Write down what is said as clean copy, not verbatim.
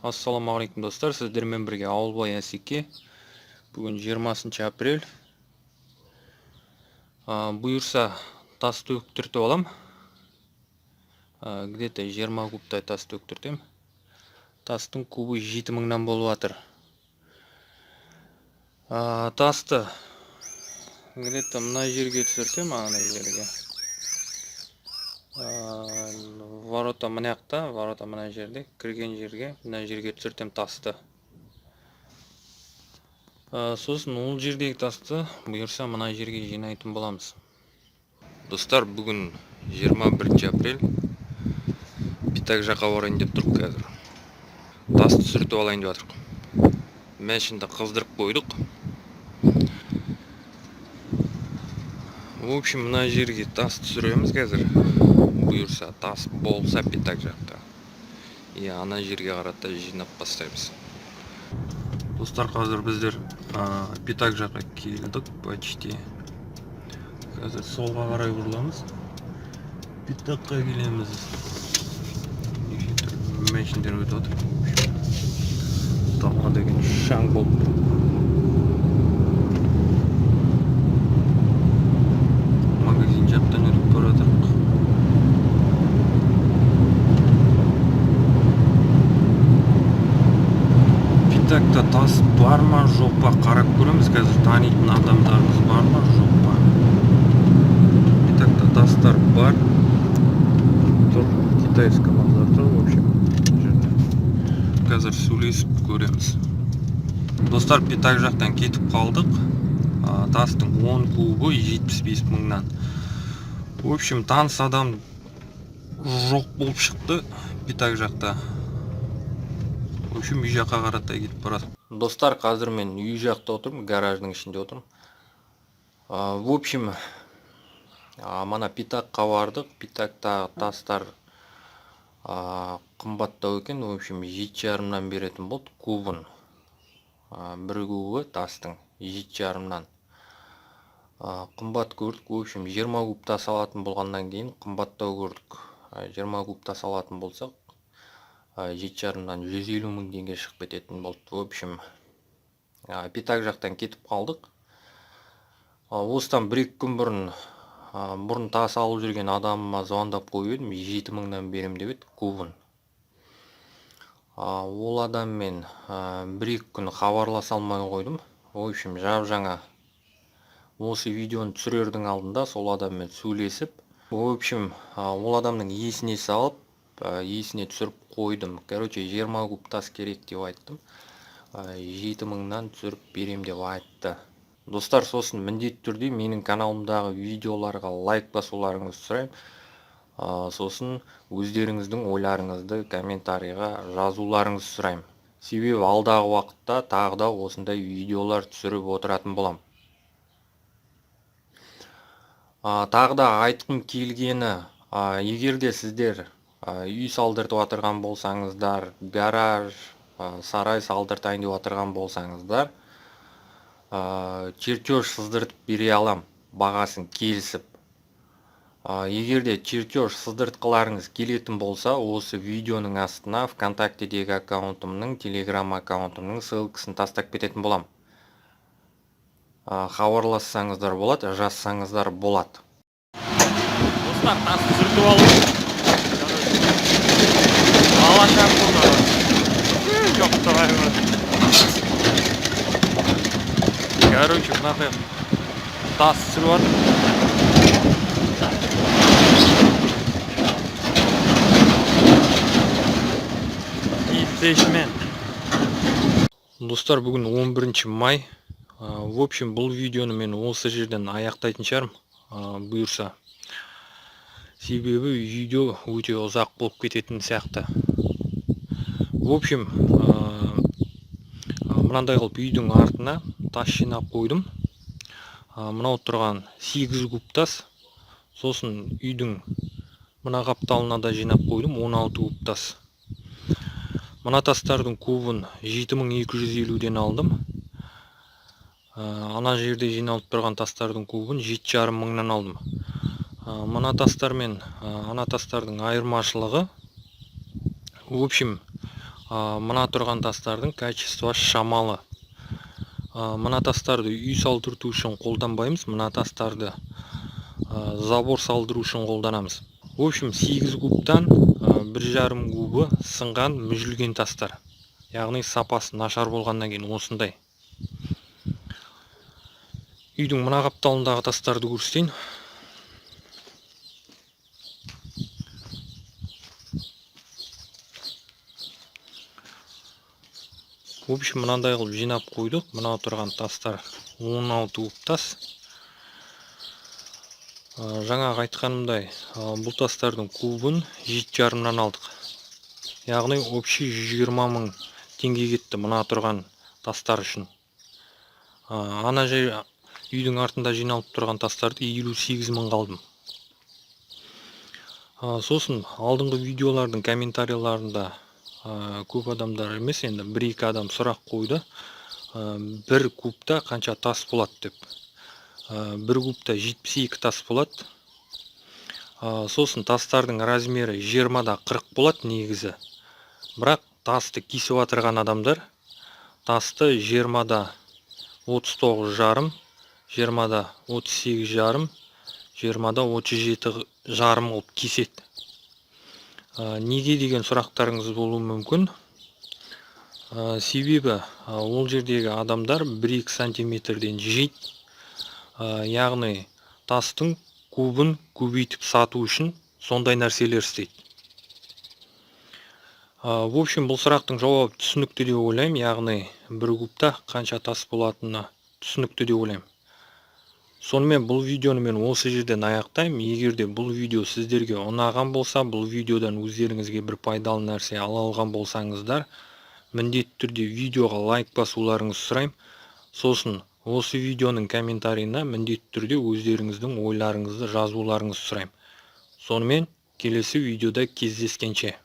Ассаламағалейкум достар, сіздермен бірге Ауылбай Асеке. Бүгін 20 апрель. Бұйырса тас төктіртіп алам. Где-то 20 кубтай тас төктіртем. Тастың кубы 7000-нан болып жатыр. Тасты где-то мына жерге түсіртем, ана жерге. Ворота мына жақта, ворота мына жерде, кірген жерге, мына жерге түсіртем тасты. Сосын ол жердегі тасты бұйырса мына жерге жинайтын боламыз. Достар, бүгін 21 апрель. Питак жаққа барайын деп тұрып қазір. Тасты түсіртіп алайын деп жатырмық. Мәшінді қыздырып қойдық. В общем, мына жерге тас түсіреміз қазір. Бұйырса тас болса Питак жақта. Ана жерге қарата жинап бастаймыз. Достар, қазір біздер Питак жаққа келдік почти. Қазір солға қарай бұрыламыз. Питакқа келеміз. Мәшіндер өтіп отыр. Тауға деген шаң болып тұр. Магазин жақтан өтіп бара жатырмық. Питакта тас бар ма, жоқ па қарап көреміз. Қазір танитын адамдарымыз бар ма, жоқ па. Питакта тастар бар. Тұр, китайский малдар тұр, в общем. Қазір сөйлесіп көреміз. Достар, Питак жақтан кетіп қалдық. Тастың 10 кубы 75.000-нан. В общем, таныс адам жоқ болып шықты Питак жақта. В общем, үй жаққа қаратай кетіп барады. Достар, қазір мен үй жақта отырмын, гараждың ішінде отырмын. В общем, мана Питакқа бардық. Питакта тастар қымбаттау екен. В общем, 7,5-нан беретін болды кубын. Бір кубы тастың 7,5-нан. Қымбат көрдік. В общем, 20 куб тас алатын болғаннан кейін қымбаттау көрдік. 20 куб тас алатын болсақ 7,5-нан 150.000 теңге шығып кететін болды. В общем, Питак жақтан кетіп қалдық. Осыдан 1-2 күн бұрын тас алып жүрген адамыма звондап қойып едім, 7.000-нан берем деп еді кубын. Ол адаммен 1-2 күн хабарласа алмай қойдым. В общем, жап-жаңа осы видеоны түсірердің алдында сол адаммен сөйлесіп, в общем, ол адамның есіне салып, есіне түсіріп қойдым. Короче, 20 куб тас керек деп айттым. 7.000-нан түсіріп берем деп айтты. Достар, сосын міндетті түрде менің каналымдағы видеоларға лайк басуларыңызды сұраймын. Сосын өздеріңіздің ойларыңызды комментарийға жазуларыңызды сұраймын. Себебі алдағы уақытта тағы да осындай видеолар түсіріп отыратын болам. Тағы да айтқым келгені, егер де сіздер үй салдыртып отырған болсаңыздар, гараж, сарай салдыртайын деп отырған болсаңыздар, чертеж сыздыртып бере алам, бағасын келісіп. Егер де чертеж сыздыртқыларыңыз келетін болса, осы видеоның астына ВКонтактедегі аккаунтымның, Телеграм аккаунтымның ссылкасын тастап кететін болам. Хабарлассаңыздар болады, жазсаңыздар болады. Достар, тас түсіртіп алып. Алашақ болды. Жоқ, тұрайы. Короче, мынақай тас түсіріп жатыр. Итсешмен. Достар, бүгін 11 май. В общем, бұл видеоны мен осы жерден аяқтайтын шығармын, бұйырса. Себебі видео өте ұзақ болып кететін сияқты. В общем, мынандай қылып үйдің артына тас жинап қойдым. Мынау тұрған 8 куб тас. Сосын үйдің мына қапталына да жинап қойдым 16 куб тас. Мына тастардың кубын 7250-ден алдым. Ана жерде жиналып тұрған тастардың кубын 7,5-нан алдым. Мына тастар мен ана тастардың айырмашылығы, в общем, Мына тұрған тастардың качество шамалы. Мына тастарды үй салдырту үшін қолданбаймыз, мына тастарды забор салдыру үшін қолданамыз. В общем, 8 кубтан 1,5 кубы сынған мүжілген тастар. Яғни сапасы нашар болғаннан кейін осындай. Үйдің мына қапталындағы тастарды көрсетейін. В общем, мынандай қылып жинап қойдық. Мына тұрған тастар 16 куб тас. Жаңа айтқанымдай, бұл тастардың кубын 7,5-нан алдық. Яғни общий 120 000 теңге кетті мына тұрған тастар үшін. Ана жай үйдің артында жиналып тұрған тастарды 58 000 қалдым. Сосын алдыңғы видеолардың комментарийларында көп адамдар емес, енді 1-2 адам сұрақ қойды. 1 кубта қанша тас болады деп. 1 кубта 72 тас болады. Сосын тастардың размері 20-да 40 болады негізі. Бірақ тасты кесіп атырған адамдар тасты 20-да 39,5, 20-да 38,5, 20-да 37,5 қылып кеседі. Неге деген сұрақтарыңыз болуы мүмкін. Себебі ол жердегі адамдар 1-2 сантиметрден жейді. Яғни тастың кубын көбейтіп сату үшін сондай нәрселер істейді. В общем, бұл сұрақтың жауабы түсінікті деп ойлаймын. Яғни 1 кубта қанша тас болатыны түсінікті деп ойлаймын. Сонымен бұл видеоны мен осы жерден аяқтаймын. Егер де бұл видео сіздерге ұнаған болса, бұл видеодан өздеріңізге бір пайдалы нәрсе ала алған болсаңыздар, міндетті түрде видеоға лайк басуларыңызды сұраймын. Сосын осы видеоның комментарийына міндетті түрде өздеріңіздің ойларыңызды жазуларыңызды сұраймын. Сонымен келесі видеода кездескенше.